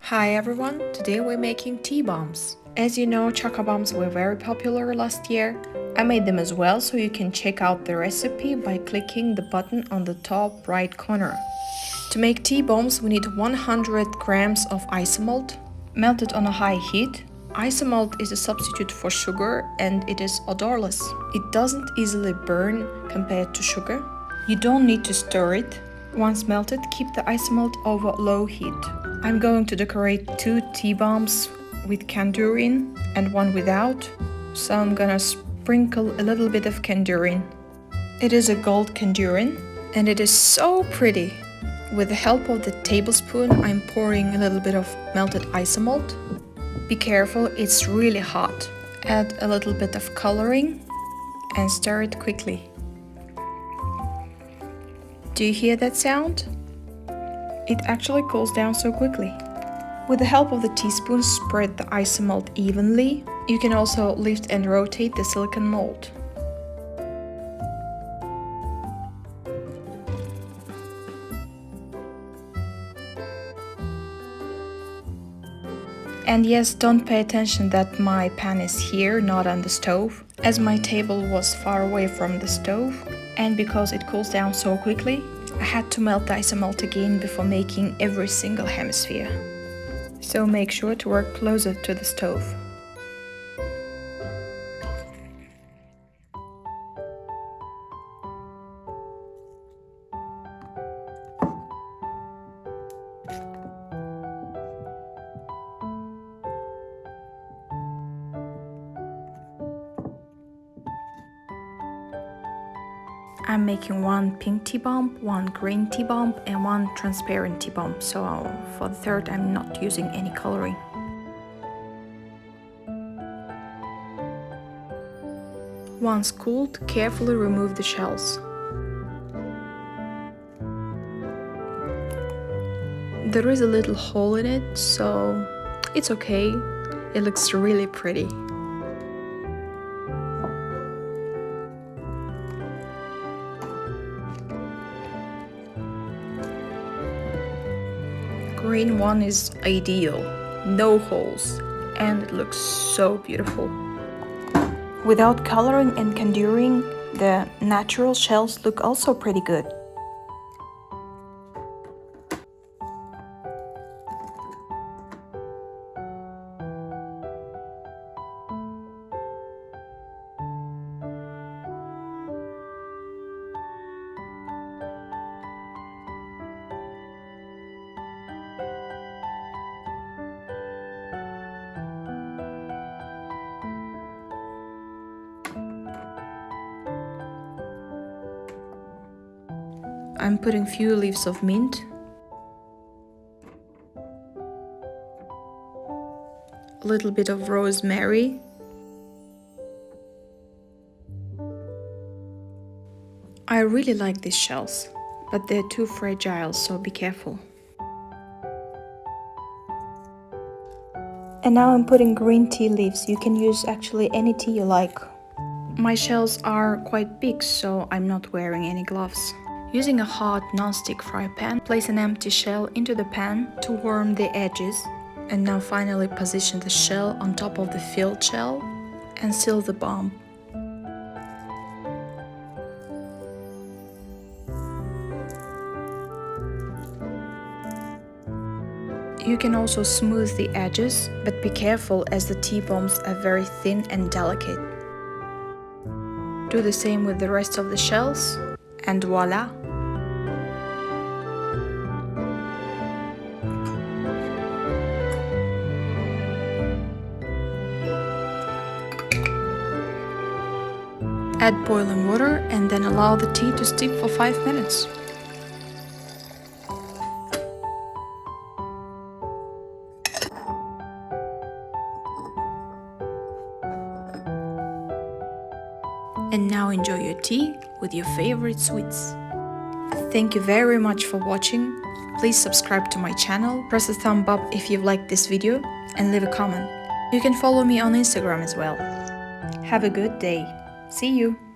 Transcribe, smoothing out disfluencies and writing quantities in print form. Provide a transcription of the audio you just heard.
Hi everyone, today we're making tea bombs. As you know, choco bombs were very popular last year. I made them as well, so you can check out the recipe by clicking the button on the top right corner. To make tea bombs, we need 100 grams of isomalt, melted on a high heat. Isomalt is a substitute for sugar and it is odorless. It doesn't easily burn compared to sugar. You don't need to stir it. Once melted, keep the isomalt over low heat. I'm going to decorate 2 tea bombs with candurian and one without, so I'm gonna sprinkle a little bit of candurian. It is a gold candurian and it is so pretty. With the help of the tablespoon, I'm pouring a little bit of melted isomalt. Be careful, it's really hot. Add a little bit of coloring and stir it quickly. Do you hear that sound? It actually cools down so quickly. With the help of the teaspoon, spread the isomalt evenly. You can also lift and rotate the silicone mold. And yes, don't pay attention that my pan is here, not on the stove, as my table was far away from the stove, and because it cools down so quickly, I had to melt the isomalt again before making every single hemisphere. So make sure to work closer to the stove. I'm making 1 pink tea bomb, 1 green tea bomb and 1 transparent tea bomb, so for the third I'm not using any coloring. Once cooled, carefully remove the shells. There is a little hole in it, so it's okay, it looks really pretty. Green one is ideal, no holes, and it looks so beautiful. Without coloring and conduring, the natural shells look also pretty good. I'm putting few leaves of mint, a little bit of rosemary, I really like these shells, but they're too fragile, so be careful. And now I'm putting green tea leaves. You can use actually any tea you like. My shells are quite big, so I'm not wearing any gloves. Using a hot non-stick fry pan, place an empty shell into the pan to warm the edges. And now finally position the shell on top of the filled shell and seal the bomb. You can also smooth the edges, but be careful as the tea bombs are very thin and delicate. Do the same with the rest of the shells, and voila! Add boiling water and then allow the tea to steep for 5 minutes. And now enjoy your tea with your favorite sweets. Thank you very much for watching. Please subscribe to my channel, press the thumb up if you've liked this video, and leave a comment. You can follow me on Instagram as well. Have a good day. See you!